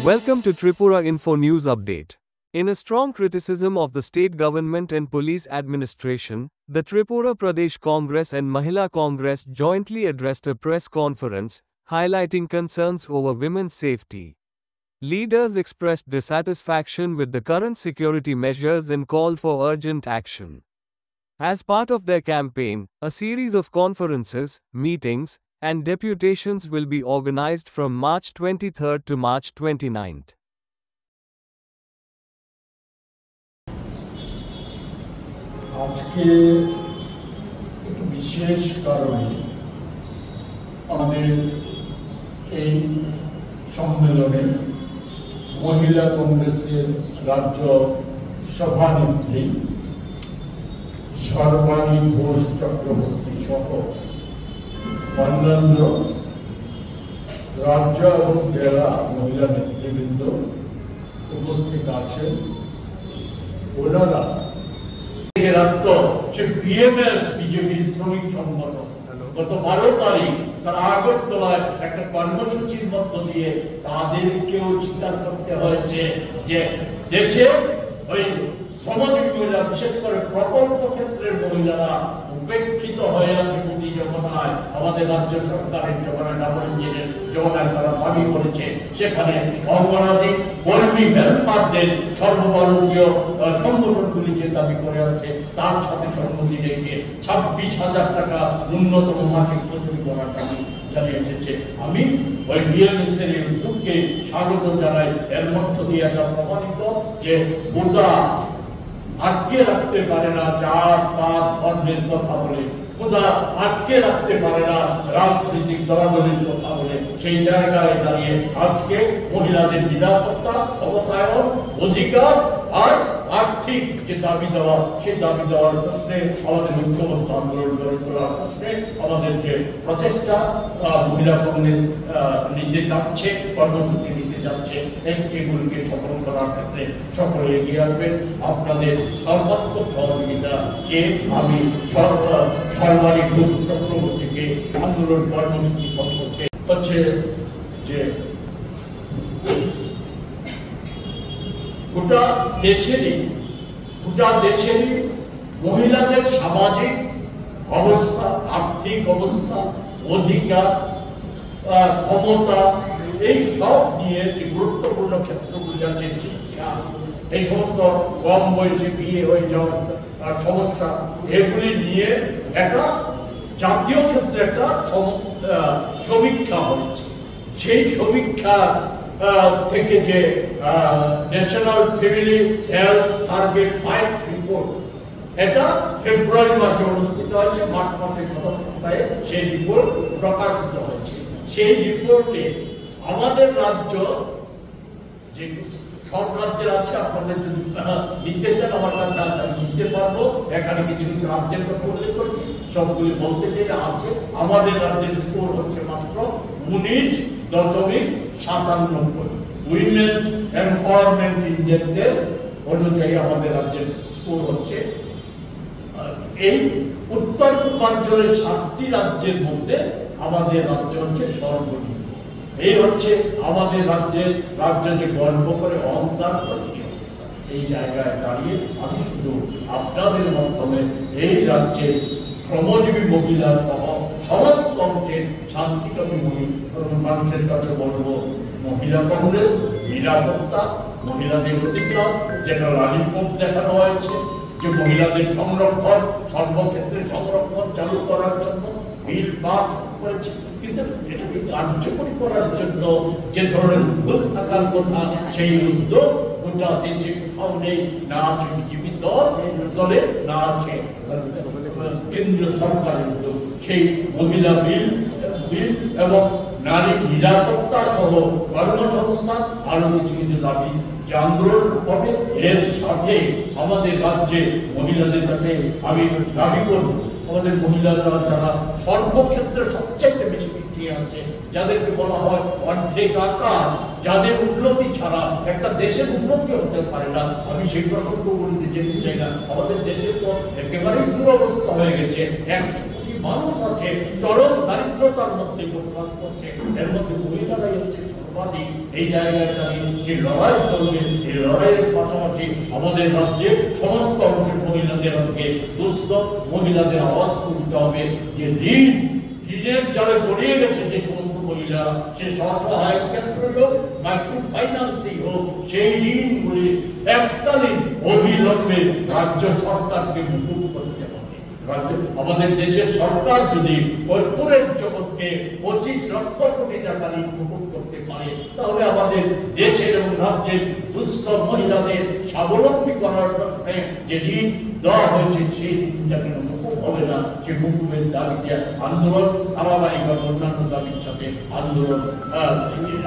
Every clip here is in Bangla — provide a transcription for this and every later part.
Welcome to Tripura Info News Update. In a strong criticism of the state government and police administration, the Tripura Pradesh Congress and Mahila Congress jointly addressed a press conference, highlighting concerns over women's safety. Leaders expressed dissatisfaction with the current security measures and called for urgent action. As part of their campaign, a series of conferences, meetings, and deputations will be organized from March 23 to March 29. আজকে একটু বিশেষ কারণে আমাদের এই সম্মেলনে মহিলা কংগ্রেসের রাজ্য সভানেত্রী সর্বাণী ঘোষ চক্রবর্তী সহ অন্যান্য রাজ্য এবং জেলা মহিলা নেতৃবৃন্দ উপস্থিত আছেন। ওনারা বিজেপির শ্রমিক সংগঠন গত 12 তারিখ তারা আগরতলায় একটা কর্মসূচির মধ্য দিয়ে তাদেরকেও স্বীকার করতে হয়েছে যে দেশে ওই সমাজের মহিলা, বিশেষ করে প্রকল্প ক্ষেত্রের মহিলারা উপেক্ষিত হয়ে আছে। মোদী জমানায়, আমাদের রাজ্য সরকারের জমানায়, ডাবল ইঞ্জিনের জমানায় তারা দাবি করেছে সেখানে অঙ্গনাদি কর্মী হেল্পারদের সর্বভারতীয় সংগঠনগুলি যে দাবি করে আসছে তার সাথে সম্মতি রেখে 26,000 টাকা ন্যূনতম মাসিক মজুরি করার দাবি জানিয়ে এসেছে। আমি ওই বিএমএস এর উদ্যোগকে স্বাগত জানাই। এর মধ্য দিয়ে একটা প্রমাণিত যে গোটা আটকে রাখতে পারে না জাত পাত ধর্মের কথা বলে, কোথা আটকে রাখতে পারে না রাজনৈতিক দলাদলির কথা বলে। সেই জায়গায় দাঁড়িয়ে আজকে মহিলাদের নিরাপত্তা, ক্ষমতায়ন, অধিকার আর আর্থিক যে দাবি দেওয়া, সেই দাবি দেওয়ার প্রশ্নে আমাদের ঐক্যবদ্ধ আন্দোলন গড়ে তোলার প্রশ্নে আমাদের যে প্রচেষ্টা মহিলা কংগ্রেস নিতে যাচ্ছে, কর্মসূচি নিতে যাচ্ছে, এগুলিকে সফল করার ক্ষেত্রে সকলে এগিয়ে আসবেন। আপনাদের সর্বাত্মক সহযোগিতা যে আমি সর্বাণী ঘোষ চক্রবর্তীকে আন্দোলন কর্মসূচি সম্পর্কে হচ্ছে যে গোটা দেশেরই মহিলাদের সামাজিক অবস্থা, আর্থিক অবস্থা, অধিকার, ক্ষমতা, এই সব নিয়ে যে গুরুত্বপূর্ণ ক্ষেত্রগুলি আছে, শিক্ষা, এই সমস্ত কম বয়সে বিয়ে হয়ে যাওয়ার সমস্যা, এগুলি নিয়ে একটা জাতীয় ক্ষেত্রে একটা সমীক্ষা হয়েছে। সেই সমীক্ষা থেকে যে national family health survey 5 report, এটা ফেব্রুয়ারি মাসে অনুষ্ঠিত হয়েছে, মার্চ মাসের প্রথম সপ্তাহে সেই রিপোর্ট প্রকাশিত হয়েছে। সেই রিপোর্টে আমাদের রাজ্য, যে সব রাজ্যের আছে, আপনাদের যদি নিতে চান আমার কাছে আছে, আমি নিতে পারবো। এখানে কিছু কিছু রাজ্যের কথা উল্লেখ করছি, সবগুলি বলতে চাইলে আছে। আমাদের রাজ্যের স্কোর হচ্ছে মাত্র 19.97। উইমেন্স এম্পাওয়ারমেন্ট ইন্ডেক্সের অনুযায়ী আমাদের রাজ্যের স্কোর হচ্ছে। এই উত্তর পূর্বাঞ্চলের 7টি রাজ্যের মধ্যে আমাদের রাজ্য হচ্ছে সর্বনিম্ন। এই হচ্ছে আমাদের রাজ্য যে গর্ব করে অহংকার করছে। এই জায়গায় দাঁড়িয়ে আমি শুধু আপনাদের মাধ্যমে এই রাজ্যের শ্রমজীবী মহিলা সহ সমস্ত অংশের শান্তিকামী মানুষের কাছে বলবো, মহিলা কংগ্রেস নিরাপত্তা, মহিলাদের অধিকার, যেটা লালিপপ দেখানো হয়েছে, যে মহিলাদের সংরক্ষণ, সর্বক্ষেত্রে সংরক্ষণ চালু করার জন্য বিল পাস করেছে, কিন্তু এটাকে কার্যকরী করার জন্য যে ধরনের উদ্যোগ থাকার কথা, সেই উদ্যোগ গোটা দেশে কোথাও নেই। না আছে বিজেপি দলে, না আছে কেন্দ্রীয় সরকারের উদ্যোগ। সেই মহিলা বিল এবং নারী নিরাপত্তা সহ কর্মসংস্থান, আরো কিছু কিছু দাবি যে আন্দোলন হবে। এর সাথে আমাদের রাজ্যে মহিলাদের কাছে আমি দাবি করব, আমাদের মহিলারা যারা সর্বক্ষেত্রে সবচেয়ে বেশি পিছিয়ে আছে, যাদেরকে বলা হয় অর্ধেক আকার, যাদের উন্নতি ছাড়া একটা দেশের উন্নতি হতে পারে না। আমি সেই প্রসঙ্গগুলিতে যেতে চাই না। আমাদের দেশের তো একেবারেই দুরবস্থা হয়ে গেছে। 100 কোটি মানুষ আছে চরম দারিদ্রতার মধ্যে বসবাস করছে, এর মধ্যে মহিলারাই হচ্ছে সর্বাধিক। এই জায়গায় দাঁড়িয়ে যে লড়াই চলবে, এই লড়াইয়ের পাশাপাশি আমাদের রাজ্যে সমস্ত অংশের মহিলাদেরকে দুস্থ মহিলাদের আওয়াজ তুলতে হবে যে ঋণের জালে জড়িয়ে গেছে যে সমস্ত মহিলা, সে স্বসহায়ক ক্ষেত্র হোক, মাইক্রো ফাইন্যান্সিং হোক, সেই ঋণগুলি এককালীন অবিলম্বে রাজ্য সরকারকে মুকুব করতে হবে। আমাদের দেশের সরকার যদি কর্পোরেট জগৎকে 25 লক্ষ কোটি টাকা ঋণ মুকুব করতে পারে, তাহলে আমাদের দেশের এবং রাজ্যের দুস্থ মহিলাদের স্বাবলম্বী করার জন্য যে ঋণ দেওয়া হয়েছে সেই ঋণটা কেন মুকুব হবে না। সে মুকুবের দাবিতে আন্দোলন ধারাবাহিক অন্যান্য দাবির সাথে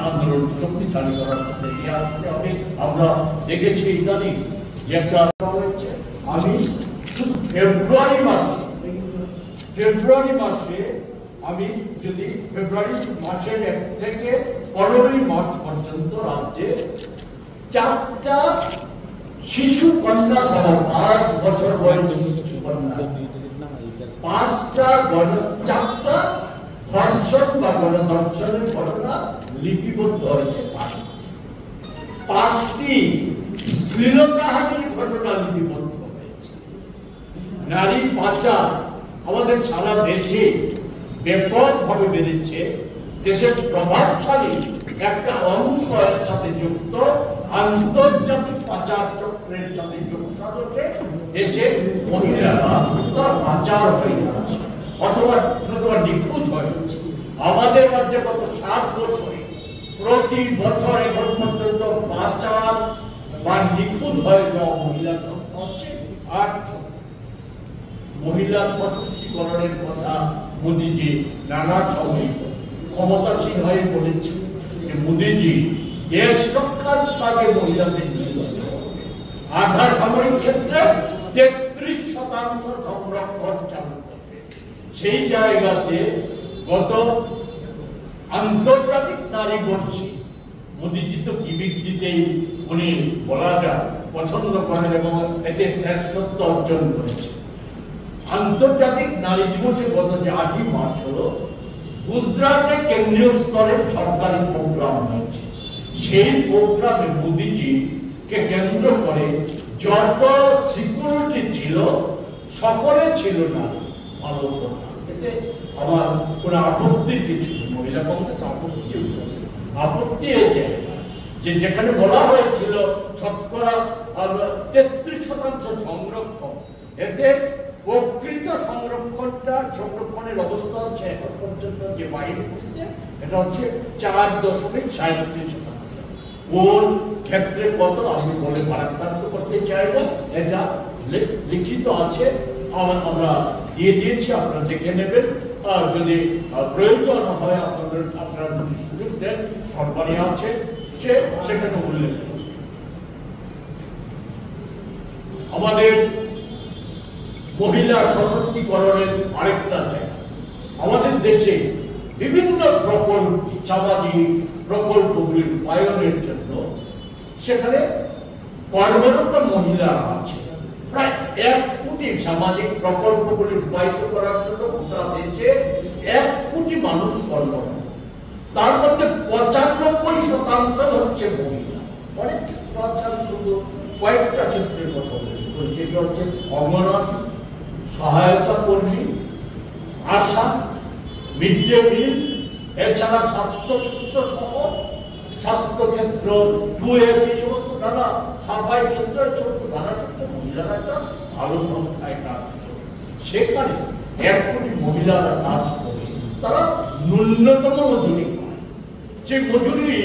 আন্দোলন শক্তিশালী করার মধ্যে নিয়ে আসতে হবে। আমরা দেখেছি ইদানিং যে একটা হয়েছে, আমি ফেব্রুয়ারি মাসে আমি যদি ফেব্রুয়ারি মাসের 1 থেকে 15 মার্চ পর্যন্ত রাজ্যে 4টা শিশু কন্যা সহ 5 বছর বয়সী শিশু কন্যা, 4টা ধর্ষণ বা গণধর্ষণের ঘটনা লিপিবদ্ধ হয়েছে, 5টি শ্লীলতাহানির ঘটনা লিপিবদ্ধ হয়েছে। নারী পাচার আমাদের সারা দেশে ব্যাপকভাবে বেড়েছে। দেশের প্রভাবশালী একটা অংশ এর সাথে যুক্ত, আন্তর্জাতিক পাচার চক্রের সাথে যুক্ত হচ্ছে। দেশে মহিলারা তারা পাচার হয়ে যাচ্ছে অথবা নিখোঁজ হয়ে যাচ্ছে। আমাদের রাজ্যে গত 7 বছরে প্রতি বছর এখন পর্যন্ত পাচার বা নিখোঁজ হয়ে যাওয়া মহিলার সংখ্যা হচ্ছে 8। মহিলা সশক্তিকরণের কথা মোদীজি নানা সময় ক্ষমতাসীন হয়ে বলেছেন যে মোদীজি দেশ রক্ষার কাজে মহিলাদের নিয়ে আধা সামরিক ক্ষেত্রে 33% সংরক্ষণ চালু করবে। সেই জায়গাতে গত আন্তর্জাতিক নারী বর্ষে মোদীজি তো বিবৃতিতেই উনি বলা যায় পছন্দ করেন এবং এতে শ্রেষ্ঠত্ব অর্জন করেছে। আন্তর্জাতিক নারী দিবসে গত যে 8 মার্চ হলো, গুজরাটে কেন্দ্রীয় স্তরের সরকারি প্রোগ্রাম হয়েছে। সেই প্রোগ্রামে মোদীজিকে কেন্দ্র করে যত সিকিউরিটি ছিল সকলে ছিল না। ভালো কথা, এতে আমার কোনো আপত্তির কিছু নেই। মহিলা কংগ্রেস আপত্তি উঠেছে, আপত্তি হয়েছে যে যেখানে বলা হয়েছিল শতকরা 33% সংরক্ষণ, এতে প্রকৃত সংরক্ষণের অবস্থা হচ্ছে এখন পর্যন্ত যে বাইরে হচ্ছে এটা হচ্ছে 4.37%। কোন ক্ষেত্রে কত আমি বলে ভারাক্রান্ত করতে চাই না, এটা লিখিত আছে, আমরা দিয়ে দিয়েছি, আপনারা দেখে নেবেন। আর যদি প্রয়োজন হয় আপনারা যদি সুযোগ দেন, সরকারি আছে সেখানে উল্লেখ। আমাদের মহিলা সশক্তিকরণের আরেকটা জায়গা, আমাদের দেশে বিভিন্ন সামাজিক প্রকল্পগুলির রূপায়নের জন্য সেখানে কর্মরত মহিলারা আছে। প্রায় 1 কোটি সামাজিক প্রকল্পগুলি রূপায়িত করার জন্য গোটা দেশে 1 কোটি মানুষ কর্মরত। তার মধ্যে 95% হচ্ছে মহিলা। অনেক শুধু কয়েকটা ক্ষেত্রের কথা বলছি, সেটা হচ্ছে অঙ্গনওয়াড়ি, সহায়তা কর্মী, আশা, মিড ডে মিল, এছাড়া স্বাস্থ্যক্ষেত্র সহ স্বাস্থ্যক্ষেত্র 2F, এই সমস্ত নানা সাফাই ক্ষেত্র, এই সমস্ত নানা ক্ষেত্রে মহিলারা একটা ভালো সংখ্যায় কাজ করে। সেখানে 1 কোটি মহিলারা কাজ করে, তারা ন্যূনতম মজুরি পায়। যে মজুরি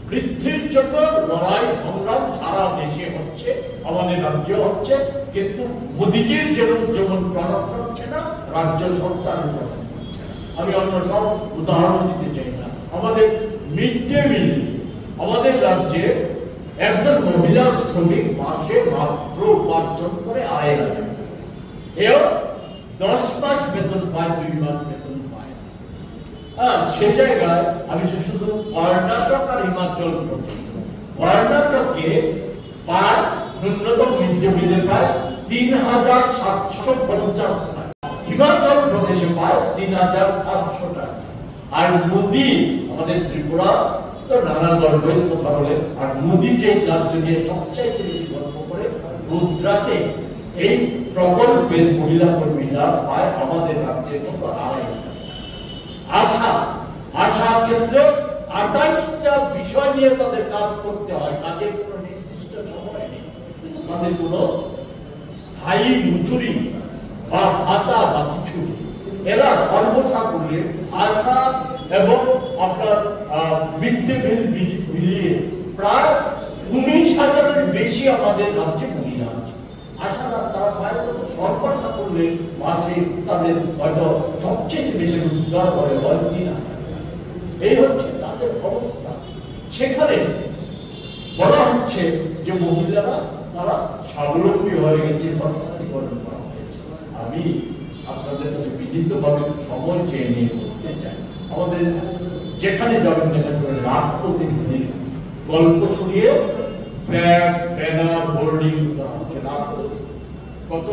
বৃদ্ধির জন্য লড়াই সংগ্রাম সারা দেশে হচ্ছে, আমাদের রাজ্য হচ্ছে, কিন্তু মোদীজির যেমন প্রণব হচ্ছে না, রাজ্য সরকার প্রণব হচ্ছে না। আমি অন্য সব উদাহরণ দিতে চাই না। আমাদের মিড ডে মিল, আমাদের রাজ্যে একজন মহিলা শ্রমিক মাসে মাত্র উপার্জন করে 2,500 টাকা। এও 10 মাস বেতন পায়, 2 মাস বেতন পায়। সে জায়গায় আমি শুধু কর্ণাটক আর হিমাচল প্রদেশ, কর্ণাটকে পায় ন্যূনতম মিড ডে মিলে পায় 3,750 টাকা। হিমাচল প্রদেশে পায় ৩,৫০০ টাকা। আর মোদি আমাদের ত্রিপুরা তো নানা গর্বের কথা বলে, আর মোদি যে রাজ্য নিয়ে সবচাইতে বেশি গর্ব করে, গুজরাটে এই প্রকল্পের মহিলা কর্মীরা পায় আমাদের রাজ্যের মতো ২৫০ টাকা। আশা ক্ষেত্রে ২৮টা বিষয় নিয়ে তাদের কাজ করতে হয়, কাজের কোনো নির্দিষ্ট সময় নেই, কিন্তু তাদের কোনো স্থায়ী মজুরি বা ভাতা বা কিছু। এরা সর্বসাকুল্যে আশা এবং আপনার মিড ডে মিল মিলিয়ে প্রায় ১৯,০০০-এর বেশি আমাদের রাজ্যে মহিলা আছে। আশারা তারা পায় সর্বসাকুল্যে মাসে তাদের হয়তো সবচেয়ে বেশি রোজগার করে হয় ৩,০০০। এই হচ্ছে তাদের অবস্থা। সেখানে বলা হচ্ছে যে মহিলারা তারা স্বাবলম্বী হয়ে গেছে, সশক্তিকরণ করা হয়েছে। আমি আপনাদের কাছে বিনীতভাবে সময় চেয়ে নিয়ে বলতে চাই, আমাদের যেখানে যাবেন যেখানে লাখ প্রতিনিধির গল্প শুনিয়ে ফ্ল্যাক্স ব্যানার বোর্ডিং হচ্ছে লাখ কত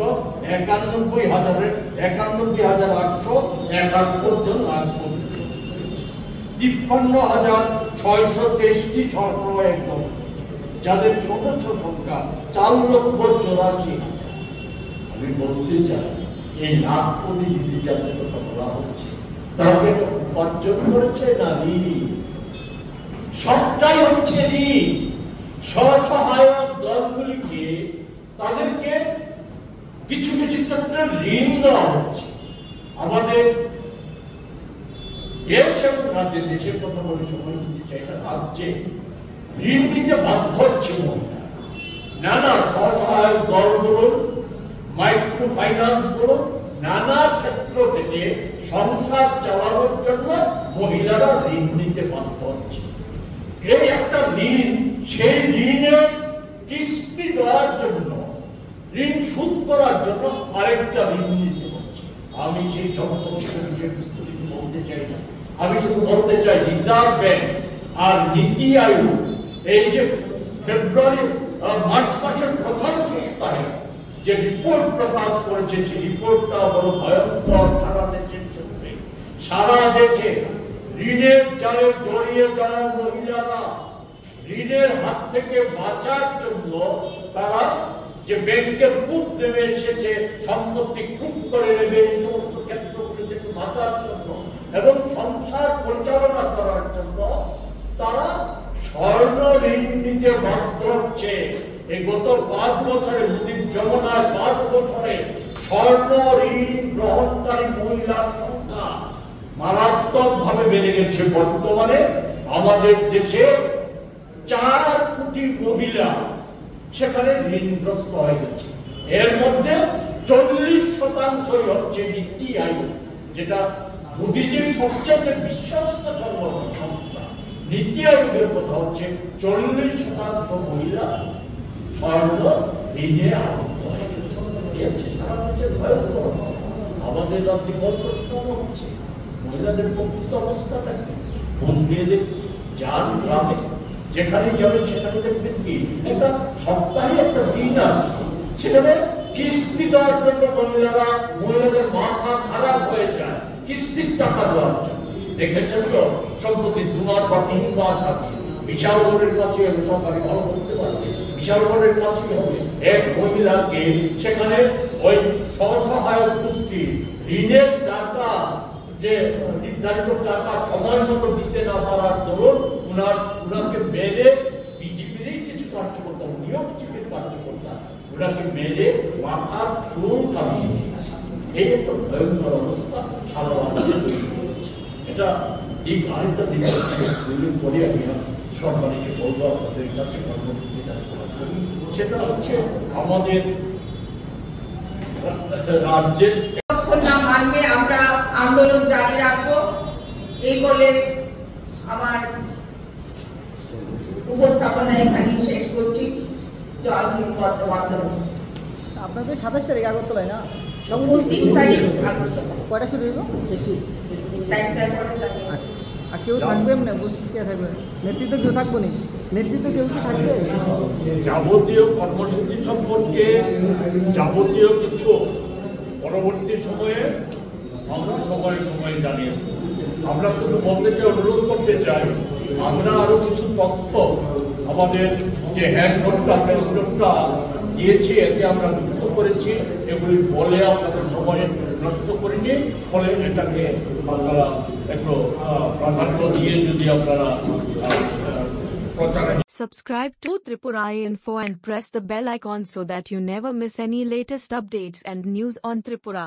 91,871 জন লাখ ৫৩,৬২৩টি সরবরাহ একদম, যাদের সদস্য সংখ্যা ৪,৮৪,০০০। আমি বলতে চাই এই লাখ প্রতিনিধি যাদের কথা বলা হচ্ছে তাকে অর্জন করেছে না ঋণ, সবটাই হচ্ছে ঋণ। স্বসহায়ক দলগুলিকে তাদেরকে কিছু কিছু ক্ষেত্রে ঋণ দেওয়া হচ্ছে। আমাদের দেশ এবং রাজ্যে, দেশের কথা বলে সময় দিতে চাই না, রাজ্যে ঋণ নিতে বাধ্য হচ্ছে মহিলা। নানা স্বসহায়ক দল বলুন, মাইক্রো ফাইন্যান্স বলুন, নানা ক্ষেত্র থেকে সংসার চালানোর জন্য মহিলারা ঋণ নিতে বাধ্য হচ্ছে। এই একটা ঋণ, সেই ঋণের কিস্তি দেওয়ার জন্য, ঋণ শোধ করার জন্য আরেকটা ঋণ নিতে হচ্ছে। আমি সেই সম্পর্কে বিস্তারিত বলতে চাই না, আমি শুধু বলতে চাই রিজার্ভ ব্যাংক আর নীতি আয়োগ এই যে মার্চ মাসের প্রথম সপ্তাহে যে রিপোর্ট প্রকাশ করেছে, সেই রিপোর্টটা বড় ভয়ঙ্কর। সারা দেশের ক্ষেত্রে, সারা দেশে ঋণের জালে জড়িয়ে যাওয়া মহিলারা ঋণের হাত থেকে বাঁচার জন্য তারা যে ব্যাংকের কূপ নেমে এসেছে, সম্পত্তি কূপ করে নেবে, এই সমস্ত ক্ষেত্রগুলি থেকে বাঁচার জন্য এবং সংসার পরিচালনা করার জন্য তারা স্বর্ণ ঋণ নিতে বাধ্য হচ্ছে। এই গত ৫ বছরে, মোদীর যমুনায় ৫ বছরে স্বর্ণ ঋণ গ্রহণকারী মহিলার সংখ্যা মারাত্মক ভাবে বেড়ে গেছে। বর্তমানে আমাদের দেশে ৪ কোটি মহিলা সেখানে ঋণগ্রস্ত হয়ে গেছে। এর মধ্যে ৪০% হচ্ছে নীতি আয়োগ, যেটা মোদীজির সবচেয়ে বিশ্বস্ত সংস্থা। নীতি আয়োগের কথা হচ্ছে ৪০% মহিলা স্বর্ণ ঋণে আবদ্ধ হয়ে গেছে। সারা দেশের ভয়ঙ্কর অবস্থা। আমাদের রাজ্যে বড় প্রশ্ন হচ্ছে মহিলাদের প্রকৃত অবস্থাটা কি? কোন মেয়েদের যান গ্রামে যেখানে যাবেন সেখানে দেখবেন কি একটা সপ্তাহে একটা দিন আছে, সেখানে কিস্তি দেওয়ার জন্য মহিলাদের মাথা খারাপ হয়ে যায় কিস্তির টাকা দেওয়ার জন্য। দেখেছেন তো, সম্প্রতি ২ মাস বা ৩ মাস আগে বিশালগড়ের কাছে সরকারি ভালো করতে পারবে, বিশালগড়ের কাছে হবে এক মহিলাকে সেখানে ওই স্বসহায়ক গোষ্ঠী ঋণের টাকা, যে নির্ধারিত টাকা সময় মতো দিতে না পারার দরুন উনাকে মেরে, বিজেপিরই কিছু কার্যকর্তা, উনিও বিজেপির কার্যকর্তা, ওনাকে মেরে মাথার চুল কামিয়ে দিয়েছে। এই একটা ভয়ঙ্কর অবস্থা সারা রাজ্যে তৈরি করেছে। এটা দিক, আরেকটা দিক পরে আমি সরকারিকে বলবো আপনাদের কাছে কর্মসূচিটা, সেটা হচ্ছে আমাদের রাজ্যের মানবে আমরা আন্দোলন জারি রাখবো, এই বলে আমার উপস্থাপনা এখানে শেষ করছি। জয় হিন্দ, বন্দে মাতরম। আপনাদের ২৭ তারিখ আগরতলায় না? ২৯ তারিখ আগরতলা। কয়টা শুরু হইব? আচ্ছা, আর কেউ থাকবে না? উপস্থিত কে থাকবে? নেতৃত্ব কেউ থাকবো নি? নেতৃত্ব কেউ কি থাকবে? যাবতীয় কর্মসূচি সম্পর্কে যাবতীয় কিছু পরবর্তী সময়ে আমরা সময় জানিয়ে দেব। আমরা শুধু বলতে চাই, অনুরোধ করতে চাই, আমরা আরো কিছু তথ্য আমাদের যে হ্যান্ড নোটটা, প্রেস নোটটা দিয়েছি, এতে আমরা যুক্ত করেছি, এগুলি বলে আপনাদের সময় নষ্ট করিনি, ফলে এটাকে আপনারা একটু প্রাধান্য দিয়ে যদি আপনারা প্রচারে। Subscribe to Tripura Info and press the bell icon so that you never miss any latest updates and news on Tripura.